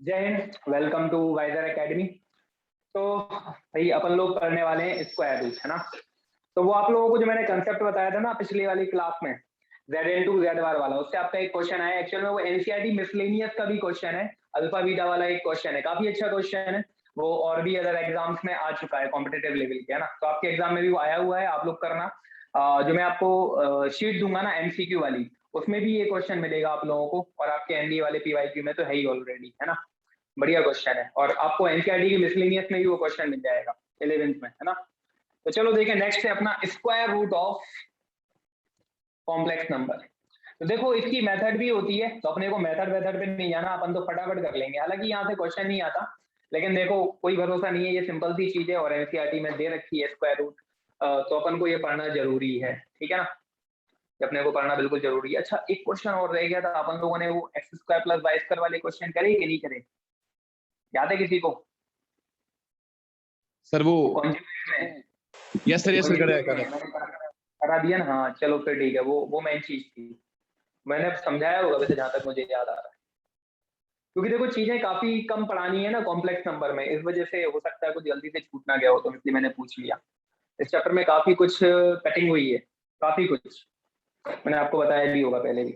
जय हिंद, welcome to Wiser Academy. तो भाई अपन लोग पढ़ने वाले हैं स्क्वायर रूट, है ना। तो वो आप लोगों को जो मैंने कंसेप्ट बताया था ना पिछली वाली क्लास में, जेड इन टू जेड बार वाला, उससे आपका एक क्वेश्चन आया। एक्चुअल में वो एनसीईआरटी मिसलेनियस का भी क्वेश्चन है, अल्फा बीटा वाला एक क्वेश्चन है, काफी अच्छा क्वेश्चन है वो, और भी अदर एग्जाम्स में आ चुका है कॉम्पिटेटिव लेवल के, है ना। तो आपके एग्जाम में भी वो आया हुआ है, आप लोग करना। जो मैं आपको शीट दूंगा ना एमसीक्यू वाली, उसमें भी ये क्वेश्चन मिलेगा आप लोगों को, और आपके एनडीए वाले पीवाईक्यू में तो है ही ऑलरेडी, है ना। बढ़िया क्वेश्चन है, और आपको एनसीईआरटी की मिसलेनियस में भी वो क्वेश्चन मिल जाएगा 11th में, है ना। तो चलो देखें, नेक्स्ट है अपना square root of complex number. तो देखो इसकी मेथड भी होती है, तो अपने को मेथड पे नहीं जाना, अपन तो फटाफट कर लेंगे। हालांकि यहाँ से क्वेश्चन नहीं आता, लेकिन देखो कोई भरोसा नहीं है, ये सिंपल सी चीज है और एनसीईआरटी में दे रखी है स्क्वायर रूट, तो अपन को ये पढ़ना जरूरी है, ठीक है ना। ये अपने को पढ़ना बिल्कुल जरूरी है। अच्छा, एक क्वेश्चन और रह गया था, अपन लोगों ने वो x square plus y square वाले क्वेश्चन करे कि नहीं करे, याद है किसी को? सर वो कॉन्जुगेट में, यस सर करेगा करा दिया ना। हाँ चलो फिर ठीक है, वो मेन चीज थी, मैंने समझाया होगा वैसे जहां तक मुझे याद आ रहा है। क्योंकि देखो चीजें काफी कम पढ़ानी है ना कॉम्प्लेक्स नंबर में, इस वजह से हो सकता है कुछ जल्दी से छूट ना गया हो, तो इसलिए मैंने पूछ लिया। इस चैप्टर में काफी कुछ कटिंग हुई है, काफी कुछ मैंने आपको बताया भी होगा पहले भी।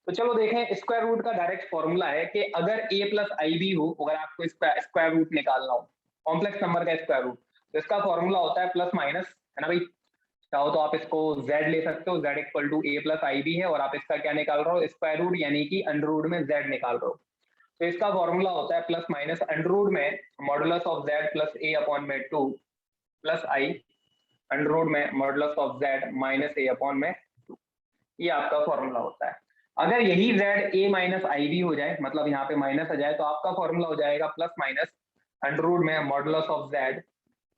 तो चलो देखें, स्क्वायर रूट का डायरेक्ट फॉर्मूला है कि अगर a प्लस आई बी हो, अगर आपको स्क्वायर रूट निकालना हो कॉम्प्लेक्स नंबर का स्क्वायर रूट, तो इसका फॉर्मूला होता है प्लस माइनस, है ना भाई। चाहो तो आप इसको z ले सकते हो, z equal to a plus i b है, और आप इसका क्या निकाल रहे हो, स्क्वायर रूट, यानी कि अंडर रूट में z निकाल रहे हो। तो इसका फॉर्मूला होता है प्लस माइनस अंडर रूट में modulus of z plus a upon में 2 प्लस आई अंडर रूट में modulus of z minus a upon में 2। ये आपका फॉर्मूला होता है। अगर यही z a minus i b हो जाए, मतलब यहाँ पे माइनस आ जाए, तो आपका फॉर्मूला हो जाएगा प्लस माइनस अंडर रूट में modulus of z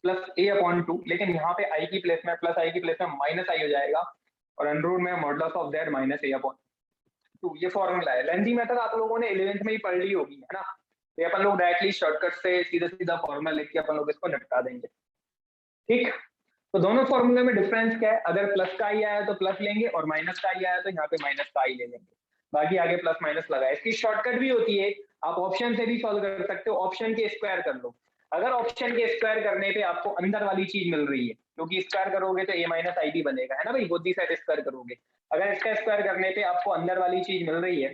plus a upon 2, लेकिन यहाँ पे i की प्लेस में, प्लस i की प्लेस में माइनस i हो जाएगा, और अंडर रूट में modulus of z minus a upon 2। ये फॉर्मूला है। लेंथी मेथड आप लोगों ने 11th में ही पढ़ ली होगी, है ना। तो अपन लोग डायरेक्टली शॉर्टकट से सीधा सीधा फॉर्मूला लिख के अपन लोग इसको निपटा देंगे, ठीक। तो दोनों फॉर्मूले में डिफरेंस क्या है, अगर प्लस का आई आया तो प्लस लेंगे, और माइनस का आई आया तो यहाँ पे माइनस का आई ले लेंगे, बाकी आगे प्लस माइनस लगा है। इसकी शॉर्टकट भी होती है, आप ऑप्शन से भी सॉल्व कर सकते हो, ऑप्शन के स्क्वायर कर लो। अगर ऑप्शन के स्क्वायर करने पे आपको अंदर वाली चीज मिल रही है, क्योंकि स्क्वायर करोगे तो a माइनस आई बी बनेगा, है ना भाई, बोथ दी साइड स्क्वायर करोगे। अगर इसका स्क्वायर करने पे आपको अंदर वाली चीज मिल रही है,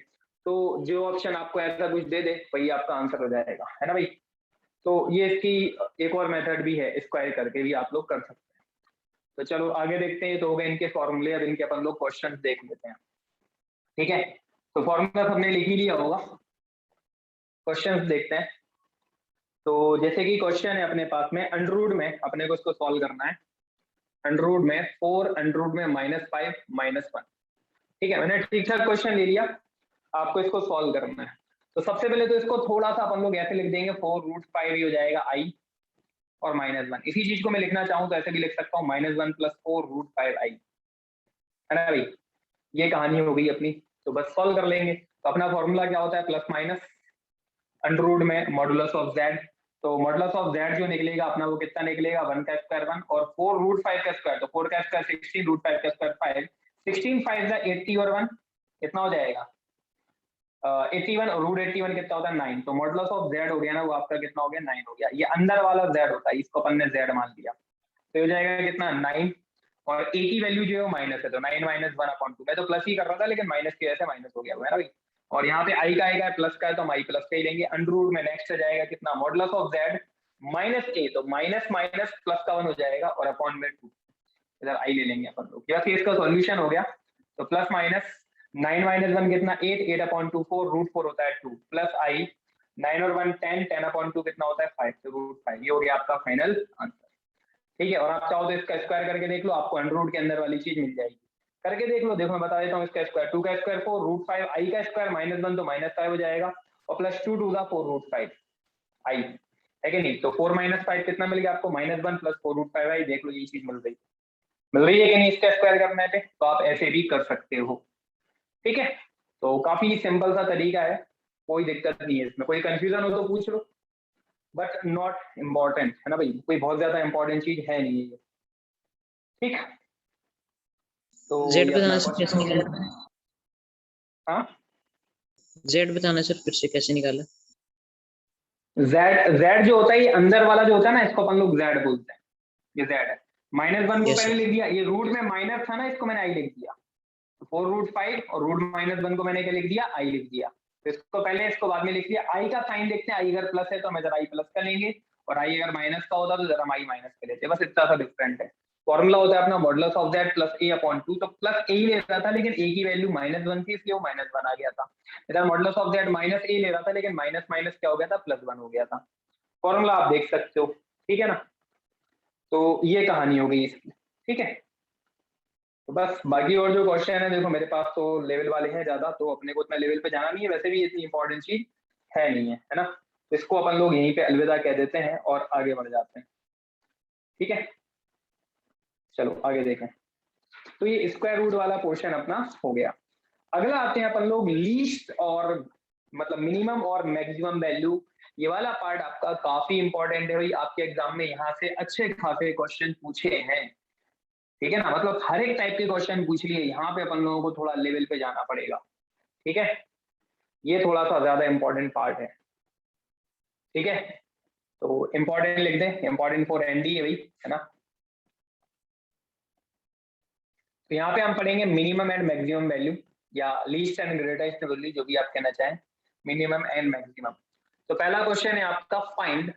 तो जो ऑप्शन आपको ऐसा कुछ दे दे वही आपका आंसर हो जाएगा, है ना भाई। तो ये इसकी एक और मेथड भी है, स्क्वायर करके भी आप लोग कर सकते हैं। तो चलो आगे देखते हैं, तो हो गए इनके फॉर्मूले, अब इनके अपन लोग क्वेश्चन देख लेते हैं, ठीक है। तो फॉर्मूला हमने लिख ही लिया होगा, क्वेश्चन देखते हैं। तो जैसे कि क्वेश्चन है अपने पास में, अंडर रूट में अपने को इसको सॉल्व करना है। अंडर रूट में 4 अंडर रूट में -5 -1, ठीक है। मैंने ठीक ठाक क्वेश्चन ले लिया, आपको इसको सॉल्व करना है। तो सबसे पहले तो इसको थोड़ा सा अपन लोग ऐसे लिख देंगे, 4√5 ही हो जाएगा आई, और -1। इसी चीज को मैं लिखना चाहूँ तो ऐसे भी लिख सकता हूँ, -1 प्लस 4√5 आई, है ना भाई। ये कहानी हो गई अपनी। तो बस सॉल्व कर लेंगे। तो अपना फॉर्मूला क्या होता है, प्लस माइनस अंडर रूट में मॉडुलस ऑफ z। तो मॉडुलस ऑफ z जो निकलेगा अपना, वो कितना निकलेगा, 1 का स्क्वायर 1, और 4√5 का स्क्वायर, तो 4 का स्क्वायर 16, √5 का स्क्वायर 5, 16 5 जा 80, और 1 कितना हो जाएगा 81, और √81 कितना होता है 9। तो मॉडुलस ऑफ z हो गया ना, वो आपका कितना हो गया 9 हो गया। ये अंदर वाला z होता है, इसको अपन ने z मान लिया, तो हो जाएगा कितना 9, और a की वैल्यू जो है वो माइनस है, तो 9 - 1/2। मैं तो प्लस ही कर रहा था, लेकिन माइनस की वजह से माइनस हो गया, है ना भाई। और यहाँ पे i का आएगा प्लस का है, तो हम i प्लस का ही लेंगे। अंडर रूट में नेक्स्ट आ जाएगा कितना, modulus of z minus a, तो माइनस माइनस प्लस का 1 हो जाएगा, और अपॉन में 2, इधर i ले लेंगे अपन लोग। या फिर इसका सॉल्यूशन हो गया, तो प्लस माइनस 9 - 1 कितना 8, 8/2 4, √4 होता है 2, प्लस i 9 और 1 10, 10/2 कितना होता है 5, तो √5। ये हो गया आपका फाइनल आंसर, ठीक है। और आप चाहो तो इसका स्क्वायर करके देख लो, आपको अंडर रूट के अंदर वाली चीज मिल जाएगी। करके देख लो, देखो मैं बता देता हूँ। इसका स्क्वायर 2 का स्क्वायर 4, √5 आई का स्क्वायर -1 तो -5 हो जाएगा, और प्लस 2 2 4 √5 आई, है कि नहीं। तो 4 - 5 कितना मिल गया आपको, -1 प्लस 4 √5 आई। देख लो ये चीज मिल रही है कि नहीं इसका स्क्वायर करने पे। तो आप ऐसे भी कर सकते हो, ठीक है। तो काफी सिंपल सा तरीका है, कोई दिक्कत नहीं है इसमें। कोई कंफ्यूजन हो तो पूछ लो, बट नॉट इम्पोर्टेंट, है ना भाई, कोई बहुत ज्यादा इंपॉर्टेंट चीज है नहीं है ये, ठीक। तो जेड ये अपना बताना सर कैसे क्वेश्चन हो निकाला, गया। हाँ जेड बताना सर फिर से कैसे निकाला। z जो होता है ये अंदर वाला जो होता है ना, इसको अपन लोग z बोलते हैं, ये z है। -1 को Yes, पहले sir. लिख दिया, ये रूट में माइनस था ना, इसको मैंने i लिख दिया। 4√5 और √-1 को मैंने क्या लिख दिया, i लिख दिया। तो इसको पहले, इसको बाद में लिख दिया। i का साइन देखते हैं, i अगर प्लस है तो हम इधर i प्लस का लेंगे, और i अगर माइनस का होता तो इधर हम i माइनस का लेते हैं। बस इतना सा डिफरेंट है। फॉर्मूला होता है अपना modulus of z plus a/2, तो प्लस a ही ले रहा था, लेकिन a की वैल्यू -1 थी, इसलिए वो -1 आ गया था। इधर modulus of z minus a ले रहा था, लेकिन माइनस माइनस क्या हो गया था, +1 हो गया था। फॉर्मूला आप देख सकते हो, ठीक है ना। तो ये कहानी हो गई इसकी, ठीक है। तो बस बाकी और जो क्वेश्चन है, देखो मेरे पास तो लेवल वाले हैं ज्यादा, तो अपने को उतना लेवल पे जाना नहीं है, वैसे भी इतनी इंपॉर्टेंट चीज है नहीं है ना। इसको अपन लोग यहीं पे अलविदा कह देते हैं और आगे बढ़ जाते हैं, ठीक है। चलो आगे देखें। तो ये स्क्वायर रूट वाला पोर्शन अपना हो गया। अगला आते हैं अपन लोग लीस्ट और मतलब मिनिमम और मैक्सिमम वैल्यू। ये वाला पार्ट आपका काफी इंपॉर्टेंट है भाई, आपके एग्जाम में यहाँ से अच्छे खासे क्वेश्चन पूछे हैं, ठीक है ना। मतलब हर एक टाइप के क्वेश्चन पूछ लिए, यहाँ पे अपन लोगों को थोड़ा लेवल पे जाना पड़ेगा, ठीक है। ये थोड़ा सा ज्यादा इंपॉर्टेंट पार्ट है, ठीक है। तो इंपॉर्टेंट लिख दें, इंपॉर्टेंट फॉर एनडी है भाई, है ना। तो यहाँ पे हम पढ़ेंगे मिनिमम एंड मैक्सिमम वैल्यू, या लीस्ट एंड ग्रेटेस्ट वैल्यू, जो भी आप कहना चाहें, मिनिमम एंड मैक्सिमम। तो पहला क्वेश्चन है आपका फाइंड।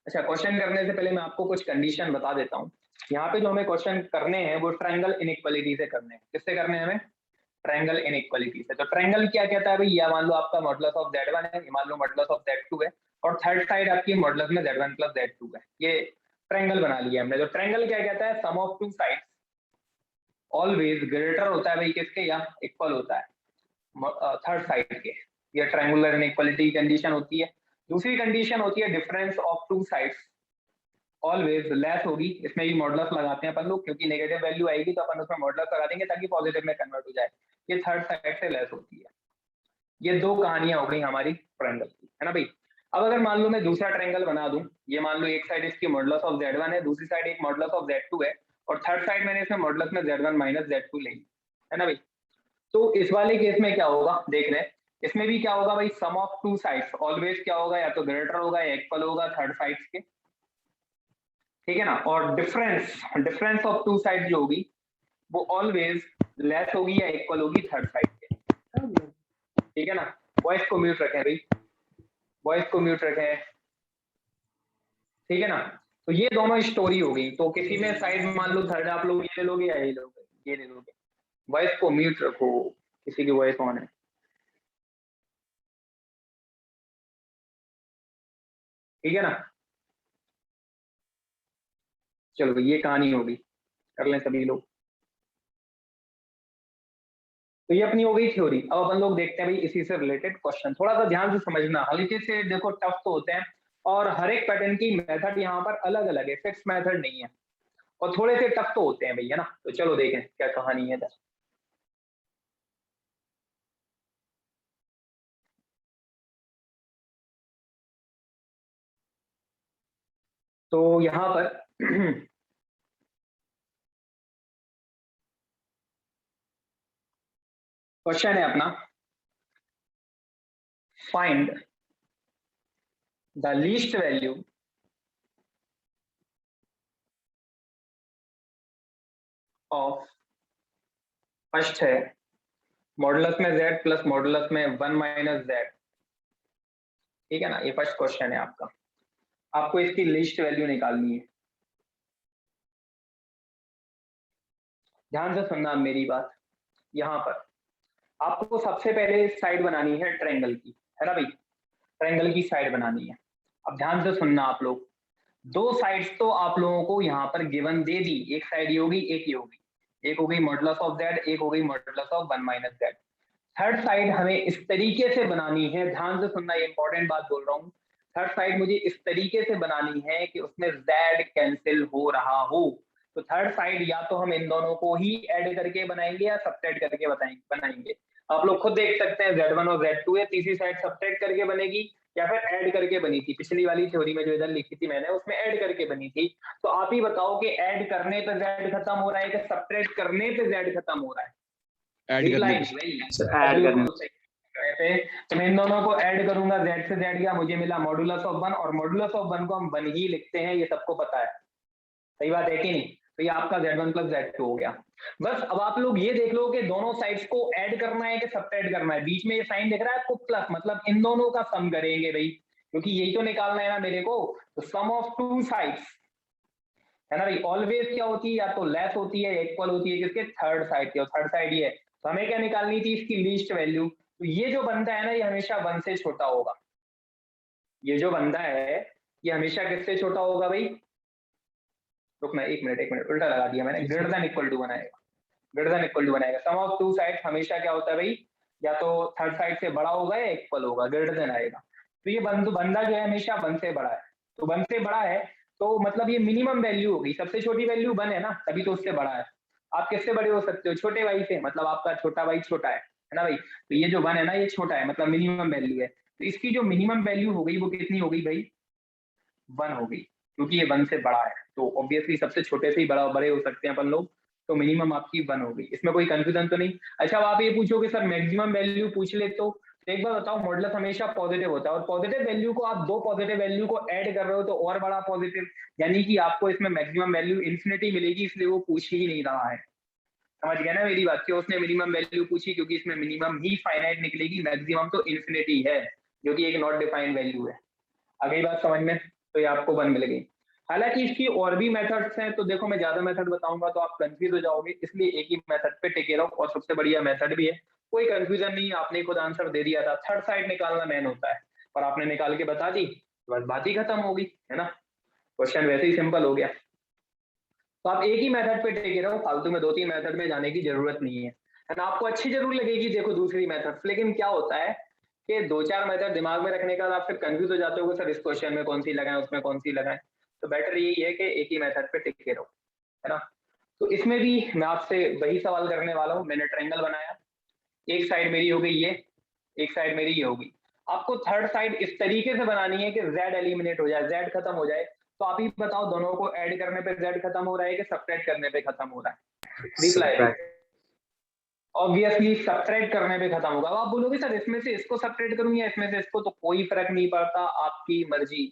अच्छा, क्वेश्चन करने से पहले मैं आपको कुछ कंडीशन बता देता हूँ। यहाँ पे जो हमें क्वेश्चन करने हैं वो ट्रायंगल इनइक्वालिटी से करने हैं। किससे करने हैं हमें? ट्रायंगल इनइक्वालिटी से। तो ट्रायंगल क्या कहता है भाई, या मान लो आपका मॉडुलस ऑफ z1 है, मान लो मॉडुलस ऑफ z2 है, और थर्ड साइड आपकी मॉडुलस में z1 प्लस z2 है। ये ट्रायंगल बना लिया हमने। तो ट्रायंगल क्या कहता है, sum of two sides always greater होता है भाई किसके, या इक्वल होता है थर्ड साइड के। ये ट्रायंगुलर इनइक्वालिटी कंडीशन होती है। दूसरी कंडीशन होती है difference of two sides always less होगी। इसमें भी मॉडुलस लगाते हैं अपन लोग, क्योंकि नेगेटिव वैल्यू आएगी तो अपन उसमें मॉडुलस लगा देंगे ताकि पॉजिटिव में कन्वर्ट हो जाए। ये थर्ड साइड से लेस होती है। ये दो कहानियां हो गई हमारी ट्रायंगल की, है ना भाई। अब अगर मान लो मैं दूसरा ट्रायंगल बना दूं, ये मान लो एक साइड इसकी मॉडुलस ऑफ z1 है, दूसरी साइड एक मॉडुलस ऑफ z2 है, और थर्ड साइड मैंने इसमें मॉडुलस में z1 माइनस z2 ले ली, है ना भाई। तो इस वाले केस में क्या होगा, देख रहे हैं। इसमें भी क्या होगा भाई, सम ऑफ टू साइड्स ऑलवेज क्या होगा, या तो ग्रेटर होगा या इक्वल होगा थर्ड साइड्स के, ठीक है ना। और डिफरेंस ऑफ टू साइड जो होगी वो ऑलवेज लेस होगी या इक्वल होगी थर्ड साइड के, ठीक है ना। वॉइस को म्यूट रखें भाई, वॉइस को म्यूट रखें, ठीक है ना। तो ये दोनों स्टोरी हो गई। तो किसी में साइड मान लो थर्ड आप लोग ये ले लोगे या ये लोगे, ये ले लोगे। वॉइस को म्यूट रखो, किसी की वॉइस ऑन है, ठीक है ना। चलो ये कहानी होगी, कर लें सभी लोग। तो ये अपनी हो गई थ्योरी। अब अपन लोग देखते हैं भाई इसी से रिलेटेड क्वेश्चन। थोड़ा सा ध्यान से समझना, हल्के से देखो, टफ तो होते हैं, और हर एक पैटर्न की मेथड यहाँ पर अलग अलग है, फिक्स मेथड नहीं है, और थोड़े से टफ तो होते हैं भैया ना। तो चलो देखें क्या कहानी है। तो यहाँ पर क्वेश्चन है अपना, find the least value of, first है मॉडुलस में z प्लस मॉडुलस में 1 माइनस z, ठीक है ना। ये फर्स्ट क्वेश्चन है आपका, आपको इसकी लीस्ट वैल्यू निकालनी है। ध्यान से सुनना मेरी बात। यहाँ पर आपको सबसे पहले साइड बनानी है ट्रायंगल की, है ना भाई। ट्रायंगल की साइड बनानी है। अब ध्यान से सुनना आप लोग, दो साइड्स तो आप लोगों को यहाँ पर गिवन दे दी। एक साइड ये होगी, एक ये होगी। एक हो गई मॉडुलस ऑफ z, एक हो गई modulus of 1 minus z। Third side हमें इस तरीके से बनानी है, ध्यान से सुनना, ये इंपॉर्टेंट बात बोल रहा हूँ। थर्ड साइड मुझे इस तरीके से बनानी है कि उसमें z कैंसिल हो रहा हो। तो थर्ड साइड या तो हम इन दोनों को ही ऐड करके बनाएंगे या सबट्रैक्ट करके बनाएंगे। आप लोग खुद देख सकते हैं, z1 और z2 है, तीसरी साइड सबट्रैक्ट करके बनेगी या फिर ऐड करके बनी थी। पिछली वाली थ्योरी में जो इधर लिखी थी मैंने, उसमें ऐड करके बनी थी। तो आप ही बताओ कि ऐड करने पे z खत्म हो रहा है कि सबट्रैक्ट करने पे z खत्म हो रहा है? ऐड करने पे। ऐड करने पे तो मैं इन दोनों को ऐड करूंगा, z से z गया, मुझे मिला मॉडुलस ऑफ 1, और मॉडुलस ऑफ 1 को हम 1 ही लिखते हैं, ये सबको पता है। सही बात है कि नहीं? तो ये आपका z1 प्लस z2 हो गया। बस अब आप लोग ये देख लो कि दोनों साइड्स को ऐड करना है कि सब्ट्रैक्ट करना है। बीच में ये साइन दिख रहा है आपको प्लस, मतलब इन दोनों का सम करेंगे भाई, क्योंकि यही तो निकालना है ना मेरे को। तो सम ऑफ टू साइड्स है ना भाई, ऑलवेज क्या होती है, या तो लेस होती है या इक्वल होती है किसके, थर्ड साइड की, और थर्ड साइड ये है। तो हमें क्या निकालनी थी, इसकी लीस्ट वैल्यू। तो ये जो बंदा है ना, ये हमेशा 1 से छोटा होगा। ये जो बंदा है ये हमेशा किससे छोटा होगा भाई, रुकना एक मिनट उल्टा लगा दिया मैंने, ग्रेटर देन इक्वल टू बनाएगा, ग्रेटर देन इक्वल टू बनाएगा। सम ऑफ टू साइड्स हमेशा क्या होता है भाई, या तो थर्ड साइड से बड़ा होगा या इक्वल होगा, ग्रेटर देन आएगा। तो ये बंदा जो है हमेशा 1 से बड़ा है। तो 1 से बड़ा है तो मतलब ये मिनिमम वैल्यू होगी, सबसे छोटी वैल्यू 1 है ना, तभी तो उससे बड़ा है। आप किससे बड़े हो सकते हो, छोटे भाई से, मतलब आपका छोटा भाई छोटा है ना भाई। तो ये जो 1 है ना, ये छोटा है, मतलब मिनिमम वैल्यू है। तो इसकी जो मिनिमम वैल्यू हो गई वो कितनी हो गई भाई, 1 हो गई, क्योंकि ये 1 से बड़ा है। तो ऑब्वियसली सबसे छोटे से ही बड़े हो सकते हैं अपन लोग। तो मिनिमम आपकी 1 हो गई, इसमें कोई कंफ्यूजन तो नहीं। अच्छा, अब आप ये पूछोगे सर मैक्सिमम वैल्यू पूछ ले तो एक बार बताओ, मॉडुलस हमेशा पॉजिटिव होता है, और पॉजिटिव वैल्यू को आप दो पॉजिटिव वैल्यू को ऐड कर रहे हो तो और बड़ा पॉजिटिव, यानी कि आपको इसमें मैक्सिमम वैल्यू इन्फिनिटी मिलेगी, इसलिए वो पूछ ही नहीं रहा है। समझ गया ना मेरी बात, क्यों उसने मिनिमम वैल्यू पूछी, क्योंकि इसमें मिनिमम ही फाइनाइट निकलेगी, मैक्सिमम तो इन्फिनिटी है, जो कि एक नॉट डिफाइंड वैल्यू है। आ गई बात समझ में? तो ये आपको 1 मिल गई। हालांकि इसकी और भी मेथड्स हैं, तो देखो मैं ज्यादा मेथड बताऊंगा तो आप कंफ्यूज हो जाओगे, इसलिए एक ही मेथड पे टिके रहो, और सबसे बढ़िया मेथड भी है, कोई कंफ्यूजन नहीं है। आपने खुद आंसर दे दिया था, थर्ड साइड निकालना मेन होता है, और आपने निकाल के बता दी, बस बात ही खत्म होगी, है ना। क्वेश्चन वैसे ही सिंपल हो गया। तो आप एक ही मेथड पे टिके रहो, फालतू में 2-3 मेथड में जाने की जरूरत नहीं है ना। आपको अच्छी जरूर लगेगी देखो दूसरी मेथड, लेकिन क्या होता है कि 2-4 मेथड दिमाग में रखने का आप फिर कंफ्यूज हो जाते हो सर इस क्वेश्चन में कौन सी लगाएं, उसमें कौन सी लगाएं। तो बेटर यही है कि एक ही मेथड पे टिके रहो, है ना। तो इसमें भी मैं आपसे वही सवाल करने वाला हूँ। मैंने ट्रायंगल बनाया, एक साइड मेरी हो गई ये, एक साइड मेरी ये होगी। आपको थर्ड साइड इस तरीके से बनानी है कि z एलिमिनेट हो जाए, z खत्म हो जाए। तो आप ही बताओ, दोनों को ऐड करने पे z खत्म हो रहा है कि सब्ट्रैक्ट करने पे खत्म हो रहा है? रिप्लाई। ऑब्वियसली सब्ट्रैक्ट करने पे खत्म होगा। अब आप बोलोगे सर इसमें से इसको सब्ट्रैक्ट करूं या इसमें से इसको, तो कोई फर्क नहीं पड़ता, आपकी मर्जी,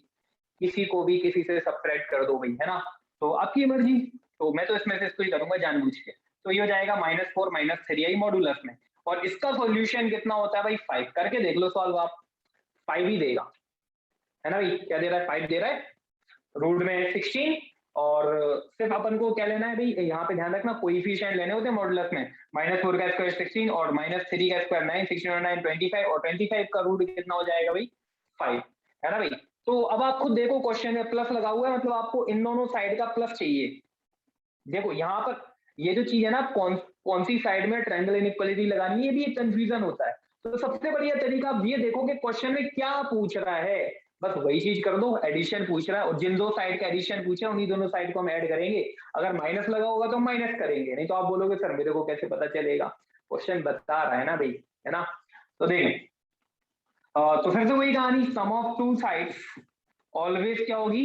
किसी को भी किसी से सब्ट्रैक्ट कर दो भाई, है ना। तो आपकी मर्जी। तो मैं तो इसमें से इसको ही करूंगा जानबूझ के। तो ये हो जाएगा -4 -3 आई मॉडुलस में, और इसका सॉल्यूशन कितना होता है भाई, 5 करके देख लो सॉल्व आप, 5 ही देगा, है ना भाई। क्या दे रहा है, 5 दे रहा है। रूट में 16, और सिर्फ अपन को क्या लेना है भाई, यहाँ पे ध्यान रखना कोएफिशिएंट लेने होते हैं मॉडुलस में। -4 का स्क्वायर 16, और -3 का स्क्वायर 9, 16 और 9 25, और 25 का रूट कितना हो जाएगा भाई, 5, है ना भाई। तो अब आप खुद देखो क्वेश्चन में प्लस लगा हुआ है, मतलब आपको इन दोनों साइड का प्लस चाहिए। देखो यहाँ पर ये जो चीज है ना, कौन सी साइड में ट्रायंगल इनइक्वालिटी लगानी है, भी एक कंफ्यूजन होता है। तो सबसे बढ़िया तरीका आप ये देखो कि क्वेश्चन में क्या पूछ रहा है, बस वही चीज कर दो। एडिशन पूछ रहा है, और जिन दो साइड का एडिशन पूछा उन्हीं दोनों साइड को हम ऐड करेंगे। अगर माइनस लगा होगा तो हम माइनस करेंगे, नहीं तो आप बोलोगे सर मेरे को कैसे पता चलेगा, क्वेश्चन बता रहा है ना भाई, है ना। तो देख, तो फिर से वही कहानी, सम ऑफ टू साइड्स ऑलवेज क्या होगी,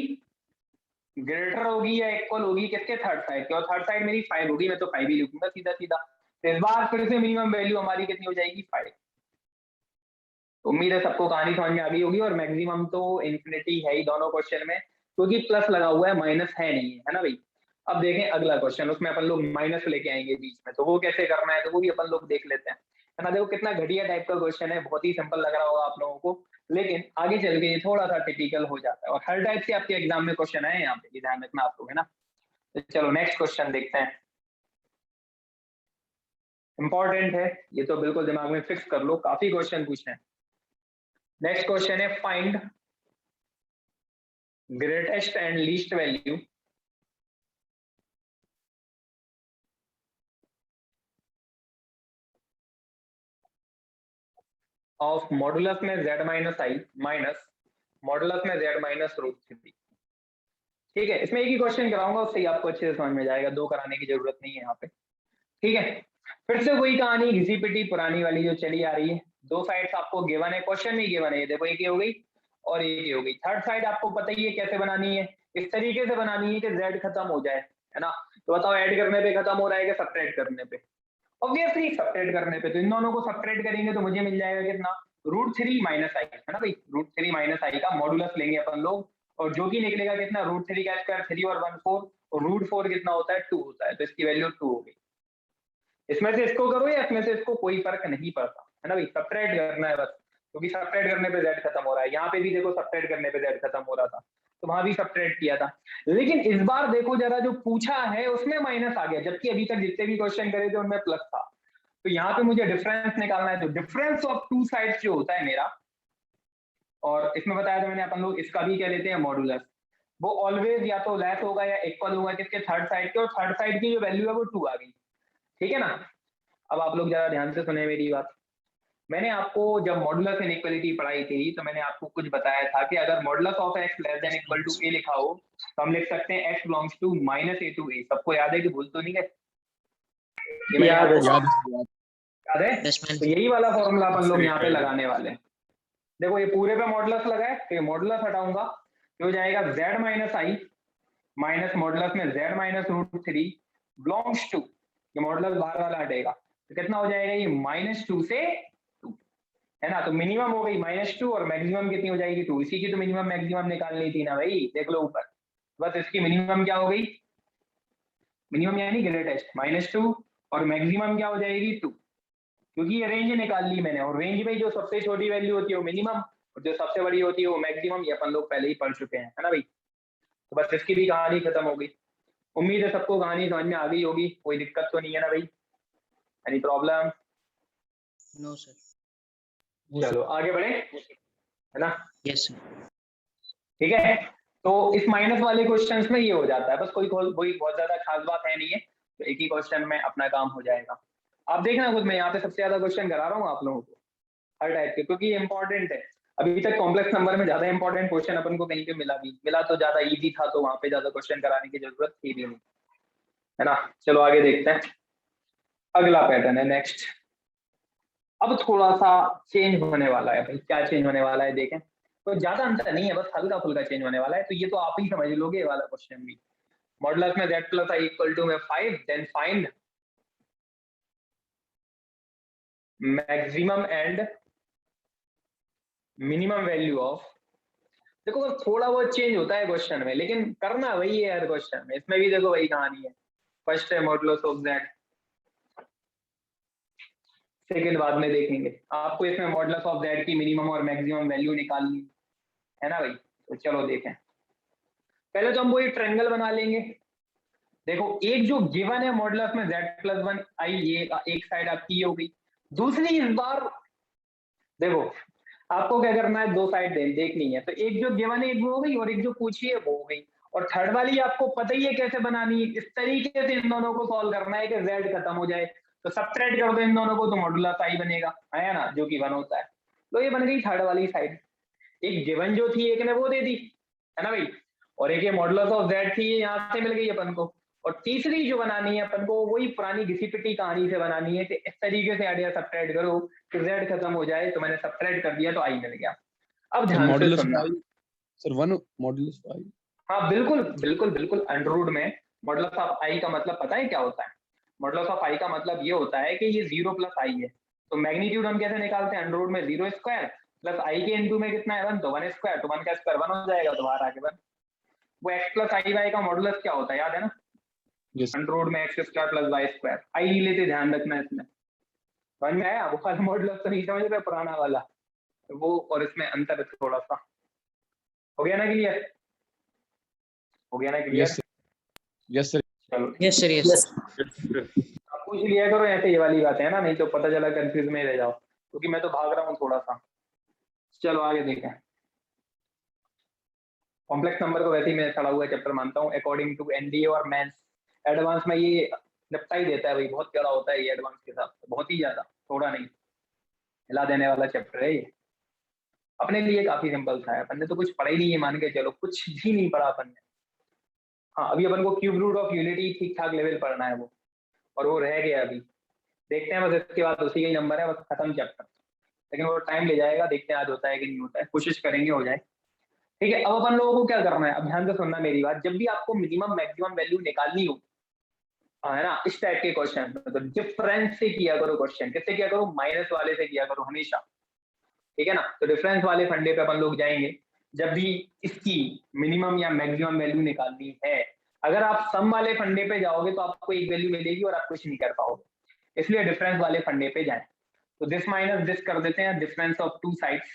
ग्रेटर होगी या इक्वल होगी किसके, थर्ड साइड के। और थर्ड साइड मेरी 5 होगी, मैं तो 5 ही लिखूंगा सीधा सीधा। तो इस बार फिर से मिनिमम वैल्यू हमारी कितनी हो जाएगी, 5। उम्मीद है सबको कहानी समझ में आ गई होगी, और मैक्सिमम तो इन्फिनिटी है ही दोनों क्वेश्चन में, क्योंकि प्लस लगा हुआ है, माइनस है नहीं, है ना भाई। अब देखें अगला क्वेश्चन, उसमें अपन लोग माइनस लेके आएंगे बीच में, तो वो कैसे करना है तो वो भी अपन लोग देख लेते हैं, है ना। देखो कितना घटिया टाइप का क्वेश्चन है, बहुत ही सिंपल लग रहा होगा आप लोगों को, लेकिन आगे चल के ये थोड़ा सा टिपिकल हो जाता है, और हर टाइप से आपके एग्जाम में क्वेश्चन आए यहाँ पे, ध्यान रखना आप लोग, है ना। तो चलो नेक्स्ट क्वेश्चन देखते हैं, इंपॉर्टेंट है ये तो, बिल्कुल दिमाग में फिक्स कर लो, काफी क्वेश्चन पूछे हैं। नेक्स्ट क्वेश्चन है, find greatest and least value of modulus में z माइनस आई माइनस मॉडुलस में z माइनस √3। ठीक है, इसमें एक ही क्वेश्चन कराऊंगा, उससे ही आपको अच्छे से समझ में जाएगा, दो कराने की जरूरत नहीं है यहाँ पे। ठीक है, फिर से वही कहानी घिसी पिटी पुरानी वाली जो चली आ रही है। दो साइड्स आपको गिवन है, क्वेश्चन में गिवन है, देखो एक ही हो गई और एक ही हो गई। थर्ड साइड आपको पता ही है कैसे बनानी है, इस तरीके से बनानी है कि z खत्म हो जाए, है ना। तो बताओ ऐड करने पे खत्म हो रहा है कि सब्ट्रैक्ट करने पे? ऑब्वियसली सब्ट्रैक्ट करने पे। तो इन दोनों को सब्ट्रैक्ट करेंगे तो मुझे मिल जाएगा कितना, √3 माइनस आई है ना भाई, √3 माइनस आई का मॉडुलस लेंगे अपन लोग, और जो कि निकलेगा कितना, √3 का स्क्वायर 3 और 1 4, और √4 कितना होता है 2 होता है, तो इसकी वैल्यू 2 हो गई। इसमें से इसको करो या इसमें से इसको, कोई फर्क नहीं पड़ता है ना भाई, सब्ट्रैक्ट करना है बस, क्योंकि सब्ट्रैक्ट करने पे z खत्म हो रहा है। यहाँ पे भी देखो सब्ट्रैक्ट करने पे z खत्म हो रहा था, तो वहां भी सब्ट्रैक्ट किया था, लेकिन इस बार देखो जरा जो पूछा है उसमें माइनस आ गया, जबकि अभी तक जितने भी क्वेश्चन करे थे उनमें प्लस था। तो यहाँ पे मुझे डिफरेंस निकालना है, तो डिफरेंस ऑफ टू साइड्स जो होता है मेरा, और इसमें बताया था मैंने अपन लोग इसका भी क्या लेते हैं मॉडुलस, वो ऑलवेज या तो लेस होगा या इक्वल होगा किसके, थर्ड साइड के, और थर्ड साइड की जो वैल्यू है वो 2 आ गई, ठीक है ना। अब आप लोग जरा ध्यान से सुने मेरी बात। मैंने आपको जब मॉडुलस इनइक्वालिटी पढ़ाई थी तो मैंने आपको कुछ बताया था कि अगर modulus of x less than equal to a लिखा हो तो हम लिख सकते हैं x belongs to -a to a। सबको याद है कि भूल तो नहीं गए? याद है। याद है? तो यही वाला फॉर्मूला अपन लोग यहाँ पे लगाने वाले हैं। देखो ये पूरे पे मॉडुलस लगा है, तो ये मॉडुलस हटाऊंगा तो हो जाएगा z माइनस आई माइनस मॉडुलस में z माइनस √3 बिलोंग्स टू, ये मॉडुलस बाहर वाला हटेगा तो कितना हो जाएगा, ये -2 से 2 है ना। तो मिनिमम हो गई -2 और मैक्सिमम कितनी हो जाएगी 2, इसी की तो मिनिमम मैक्सिमम निकालनी थी ना भाई, देख लो ऊपर, बस इसकी मिनिमम क्या हो गई, मिनिमम यानी ग्रेटेस्ट -2 और मैक्सिमम क्या हो जाएगी 2, क्योंकि ये रेंज निकाल ली मैंने, और रेंज में जो सबसे छोटी वैल्यू होती है वो मिनिमम और जो सबसे बड़ी होती है वो मैक्सिमम, ये अपन लोग पहले ही पढ़ चुके हैं है ना भाई। तो बस इसकी भी कहानी खत्म हो गई। उम्मीद है सबको कहानी समझ में आ गई होगी, कोई दिक्कत तो नहीं है ना भाई, एनी प्रॉब्लम? No sir. चलो आगे बढ़े, है ना। Yes sir. ठीक है, तो इस माइनस वाले क्वेश्चंस में ये हो जाता है, बस कोई बहुत ज्यादा खास बात है नहीं है, तो एक ही क्वेश्चन में अपना काम हो जाएगा। आप देखना खुद, मैं यहाँ पे सबसे ज्यादा क्वेश्चन करा रहा हूँ आप लोगों को हर टाइप के, क्योंकि ये इंपॉर्टेंट है। अभी तक कॉम्प्लेक्स नंबर में ज्यादा इंपॉर्टेंट क्वेश्चन अपन को कहीं पे मिला तो ज्यादा इजी था, तो वहां पे ज्यादा क्वेश्चन कराने की जरूरत थी भी नहीं, है ना। चलो आगे देखते हैं, अगला पैटर्न है नेक्स्ट। अब थोड़ा सा चेंज होने वाला है भाई, क्या चेंज होने वाला है देखें, तो ज्यादा अंतर नहीं है, बस हल्का फुल्का चेंज होने वाला है, तो ये तो आप ही समझ लोगे ये वाला क्वेश्चन भी। मॉडुलस में z plus i equal to में 5, then find maximum and minimum value of, देखो बस थोड़ा बहुत चेंज होता है क्वेश्चन में, लेकिन करना वही है हर क्वेश्चन में, इसमें भी देखो वही कहानी है। फर्स्ट है मॉडुलस ऑफ z, सेकंड बाद में देखेंगे, आपको इसमें मॉडुलस ऑफ z की मिनिमम और मैक्सिमम वैल्यू निकालनी है ना भाई। तो चलो देखें, पहले तो हम वो एक ट्रायंगल बना लेंगे। देखो एक जो गिवन है मॉडुलस में z प्लस 1 आई, ये एक साइड आपकी ये हो गई, दूसरी इस बार देखो आपको क्या करना है, दो साइड देखनी है, तो एक जो गिवन है एक वो हो गई और एक जो पूछी है वो हो गई, और थर्ड वाली आपको पता ही है कैसे बनानी है, इस तरीके से इन दोनों को सॉल्व करना है कि z खत्म हो जाए, तो सब्ट्रैक्ट कर दो इन दोनों को तो मॉडुलस आई बनेगा, है ना, जो कि 1 होता है। तो ये बन गई थर्ड वाली साइड। एक गिवन जो थी एक ने वो दे दी है ना भाई, और एक ये मॉडुलस ऑफ z थी, ये यहाँ से मिल गई अपन को, और तीसरी जो बनानी है अपन को वही पुरानी घिसी पिटी कहानी से बनानी है कि इस तरीके से आइडिया सब्ट्रैक्ट करो कि z खत्म हो जाए, तो मैंने सब्ट्रैक्ट कर दिया तो आई मिल गया। अब ध्यान से सुनना सर 1 मॉडुलस आई, हाँ बिल्कुल बिल्कुल बिल्कुल, अंडररूट में मॉडुलस ऑफ आई का मतलब पता है क्या होता है, मॉडुलस ऑफ आई का मतलब ये होता है कि ये 0 प्लस आई है, तो मैग्नीट्यूड हम कैसे निकालते हैं, अंडररूट में 0 स्क्वायर प्लस आई के इनटू में कितना है 1, तो 1 स्क्वायर, तो 1 का स्क्वायर 1 हो जाएगा, तो बाहर आके 1। वो x प्लस आई वाई का मॉडुलस क्या होता है याद है ना, अंडररूट में x square plus y square, i नहीं लेते, ध्यान रखना इसमें, समझ में आया, वो वाला मॉडुलस तो नहीं समझ रहे, पुराना वाला वो, और इसमें अंतर थोड़ा सा हो गया ना क्लियर, हो गया ना क्लियर? यस सर, चलो यस सर। यस आप पूछ लिया करो ऐसे ये वाली बात है ना, नहीं तो पता चला कंफ्यूज में रह जाओ, क्योंकि मैं तो भाग रहा हूँ थोड़ा सा। चलो आगे देखें, कॉम्प्लेक्स नंबर को वैसे ही मैं खड़ा हुआ चैप्टर मानता हूँ, अकॉर्डिंग टू एनडीए और मेंस एडवांस में ये निपटा ही देता है भाई, बहुत प्यारा होता है ये एडवांस के साथ, बहुत ही ज्यादा, थोड़ा नहीं, हिला देने वाला चैप्टर है ये। अपने लिए काफी सिंपल था, अपन ने तो कुछ पढ़ा ही नहीं है, मान के चलो कुछ भी नहीं पढ़ा अपन ने। हाँ अभी अपन को क्यूब रूट ऑफ यूनिटी ठीक ठाक लेवल पढ़ना है वो, और वो रह गया अभी, देखते हैं बस इसके बाद उसी का ही नंबर है, बस खत्म चैप्टर, लेकिन वो टाइम ले जाएगा, देखते हैं आज होता है कि नहीं होता है, कोशिश करेंगे हो जाए। ठीक है, अब अपन लोगों को क्या करना है, अब ध्यान से सुनना मेरी बात, जब भी आपको मिनिमम मैक्सिमम वैल्यू निकालनी हो, है ना, इस टाइप के क्वेश्चन तो डिफरेंस से किया करो क्वेश्चन, किससे किया करो, माइनस वाले से किया करो हमेशा, ठीक है ना। तो डिफरेंस वाले फंडे पे अपन लोग जाएंगे जब भी इसकी मिनिमम या मैक्सिमम वैल्यू निकालनी है। अगर आप सम वाले फंडे पे जाओगे तो आपको एक वैल्यू मिलेगी और आप कुछ नहीं कर पाओगे, इसलिए डिफरेंस वाले फंडे पे जाएं। तो दिस माइनस दिस कर देते हैं, डिफरेंस ऑफ टू साइड्स,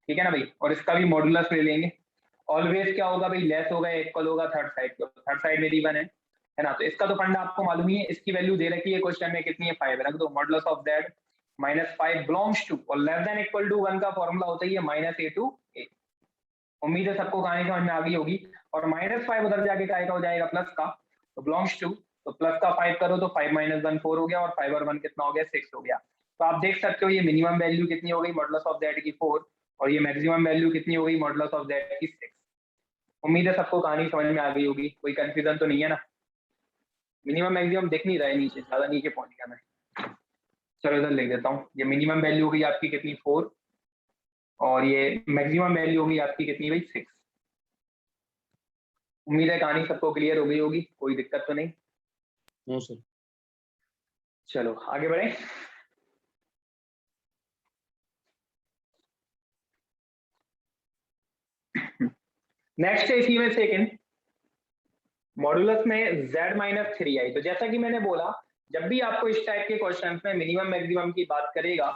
ठीक है ना भाई। और इसका भी मॉडुलस ले लेंगे। ऑलवेज क्या होगा भाई, लेस होगा इक्वल होगा थर्ड साइड के, थर्ड साइड मेरी 1 है ना। तो इसका तो फंडा आपको मालूम ही है, इसकी वैल्यू दे रखी है क्वेश्चन में कितनी है 5, रख दो modulus of that -5 belongs to, और लेस देन इक्वल टू 1 का फॉर्मूला होता है -a to a। उम्मीद है सबको कहानी समझ में आ गई होगी। और -5 उधर जाके क्या हो जाएगा प्लस का, तो बिलोंग्स टू, तो प्लस का 5 करो तो 5 - 1 4 हो गया, और 5 और 1 कितना हो गया 6 हो गया। तो आप देख सकते हो ये मिनिमम वैल्यू कितनी हो गई मॉडुलस ऑफ दैट की 4, और ये मैक्सिमम वैल्यू कितनी हो गई मॉडुलस ऑफ दैट की 6। उम्मीद है सबको कहानी समझ में आ गई होगी, कोई कंफ्यूजन तो नहीं है ना। मिनिमम मैक्सिमम दिख नहीं रहा है नीचे, ज्यादा नीचे पहुंच गया मैं। चलो इधर लिख देता हूँ, ये मिनिमम वैल्यू होगी आपकी कितनी 4, और ये मैक्सिमम वैल्यू होगी आपकी कितनी भाई 6। उम्मीद है कहानी सबको क्लियर हो गई होगी, कोई दिक्कत तो नहीं। No sir. चलो आगे बढ़े। नेक्स्ट है इसी में सेकंड, मॉडुलस में z-3i। तो जैसा कि मैंने बोला, जब भी आपको इस टाइप के क्वेश्चंस में मिनिमम मैक्सिमम की बात करेगा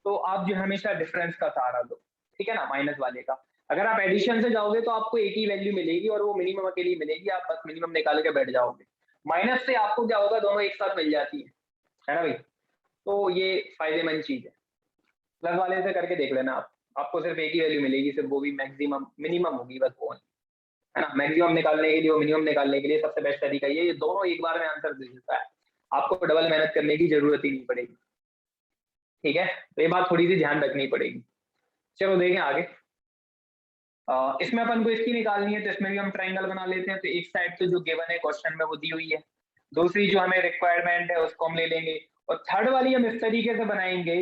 तो आप जो हमेशा डिफरेंस का सहारा दो, ठीक है ना, माइनस वाले का। अगर आप एडिशन से जाओगे तो आपको एक ही वैल्यू मिलेगी और वो मिनिमम अकेली मिलेगी, आप बस मिनिमम निकाल के बैठ जाओगे। माइनस से आपको क्या होगा, दोनों एक साथ मिल जाती है ना भाई। तो ये फायदेमंद चीज है। प्लस वाले से करके देख लेना आप, आपको सिर्फ एक ही वैल्यू मिलेगी, सिर्फ वो भी मैक्सिमम मिनिमम होगी बस वो, है ना। मैक्सिमम निकालने के लिए और मिनिमम निकालने के लिए सबसे बेस्ट तरीका ये दोनों एक बार में आंसर दे देता है, आपको डबल मेहनत करने की जरूरत ही नहीं पड़ेगी, ठीक है। तो ये बात थोड़ी सी ध्यान रखनी पड़ेगी। चलो देखें आगे। इसमें अपन को इसकी निकालनी है, तो इसमें भी हम ट्राइंगल बना लेते हैं। तो एक साइड तो जो गिवन है क्वेश्चन में वो दी हुई है, दूसरी जो हमें रिक्वायरमेंट है उसको हम ले लेंगे, और थर्ड वाली हम इस तरीके से बनाएंगे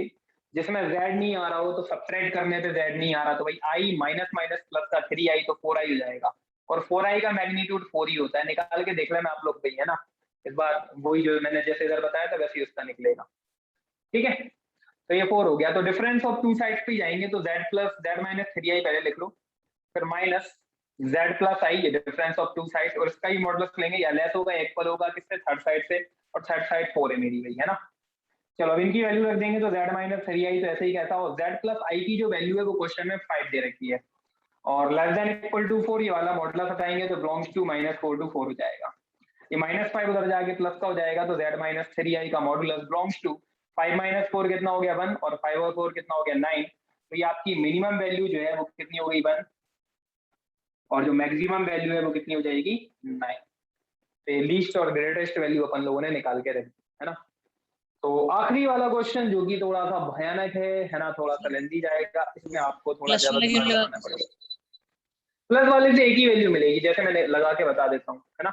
जिसमें z नहीं आ रहा हो, तो सब्ट्रैक्ट करने पे z नहीं आ रहा, तो भाई i माइनस माइनस प्लस का 3i तो 4i हो जाएगा, और 4i का मैग्नीट्यूड 4 ही होता है। निकाल के देख लेना आप लोग भाई, है ना। इस बार वही जो मैंने जैसे इधर बताया था वैसे ही उसका निकलेगा, ठीक है। तो ये 4 हो गया। तो डिफरेंस ऑफ टू साइड्स पे जाएंगे, तो z plus z minus 3i पहले लिख लो, फिर माइनस z प्लस आई, ये डिफरेंस ऑफ टू साइड्स, और इसका ही मॉडुलस लेंगे, या लेस होगा इक्वल होगा किससे, थर्ड साइड से, और थर्ड साइड 4 है मेरी भाई, है ना। चलो अब इनकी वैल्यू रख देंगे, तो z माइनस 3i तो ऐसे ही कहता हो, z प्लस i की जो वैल्यू है वो क्वेश्चन में 5 दे रखी है, और लेस देन इक्वल टू 4 ये वाला मॉडुलस हटाएंगे तो बिलोंग्स टू -4 to 4 हो जाएगा। ये -5 उधर जाके प्लस का हो जाएगा, तो z माइनस 3i का मॉडुलस बिलोंग्स टू 5 - 4 कितना हो गया 1, और 5 और 4 कितना हो गया 9। तो ये आपकी मिनिमम वैल्यू जो है वो कितनी हो गई 1, और जो मैक्सिमम वैल्यू है वो कितनी हो जाएगी 9। तो लीस्ट और ग्रेटेस्ट वैल्यू अपन लोगों ने निकाल के रखी, है ना। तो आखिरी वाला क्वेश्चन जो कि थोड़ा सा भयानक है ना, थोड़ा सा लेंदी जाएगा, इसमें आपको थोड़ा प्लस ज्यादा वाले दिमाग क्यों लगाना पड़ेगा। प्लस वाले से एक ही वैल्यू मिलेगी, जैसे मैंने लगा के बता देता हूँ, है ना।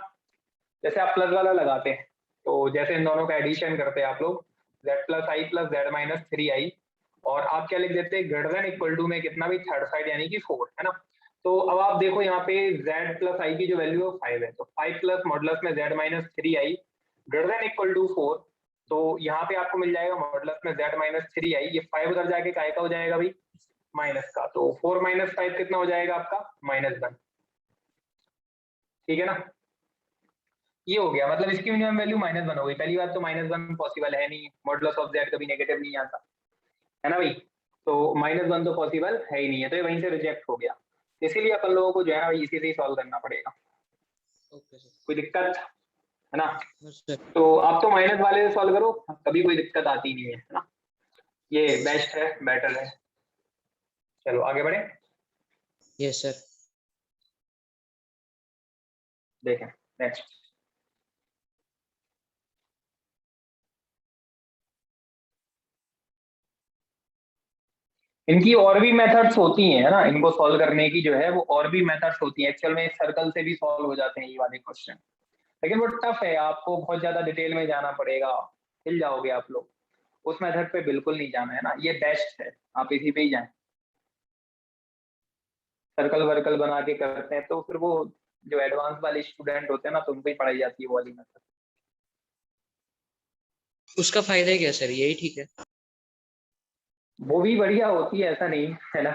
जैसे आप प्लस वाला लगाते हैं, तो जैसे इन दोनों का एडिशन करते हैं आप लोग, z प्लस आई प्लस z माइनस 3i, और आप क्या लिख देते हैं ग्रेटर देन इक्वल टू में कितना भी थर्ड साइड यानी कि 4, है ना। तो अब आप देखो यहाँ पे z प्लस आई की जो वैल्यू है 5 है, तो 5 प्लस मॉडुलस में z minus 3i greater than equal to 4, तो यहाँ पे आपको मिल जाएगा मॉडुलस में z माइनस 3i, ये 5 उधर जाके काय का हो जाएगा भाई माइनस का, तो 4 - 5 कितना हो जाएगा आपका -1, ठीक है ना। ये हो गया, मतलब इसकी मिनिमम वैल्यू -1 हो गई। पहली बात तो -1 पॉसिबल है नहीं, मॉडुलस ऑफ z कभी नेगेटिव नहीं आता, है ना भाई। तो -1 तो पॉसिबल है ही नहीं है, तो ये वहीं से रिजेक्ट हो गया। इसीलिए अपन लोगों को जो है ना भाई इसी से ही सॉल्व करना पड़ेगा। Okay sir. कोई दिक्कत है ना। सर तो आप तो माइनस वाले से सॉल्व करो, कभी कोई दिक्कत आती नहीं है ना। ये बेस्ट है, बेटर है। चलो आगे बढ़े, यस सर। देखें नेक्स्ट। इनकी और भी मेथड्स होती हैं, है ना, इनको सॉल्व करने की जो है वो और भी मेथड्स होती हैं। एक्चुअल में सर्कल से भी सॉल्व हो जाते हैं ये वाले क्वेश्चन, लेकिन वो टफ है, आपको बहुत ज्यादा डिटेल में जाना पड़ेगा, हिल जाओगे आप लोग। उस मेथड पे बिल्कुल नहीं जाना है ना, ये बेस्ट है, आप इसी पे ही जाएं। सर्कल वर्कल बना के करते हैं तो फिर वो जो एडवांस वाले स्टूडेंट होते हैं ना, तो उनको ही पढ़ाई जाती है वो वाली मेथड। उसका फायदा क्या सर, यही ठीक है। वो भी बढ़िया होती है, ऐसा नहीं है ना,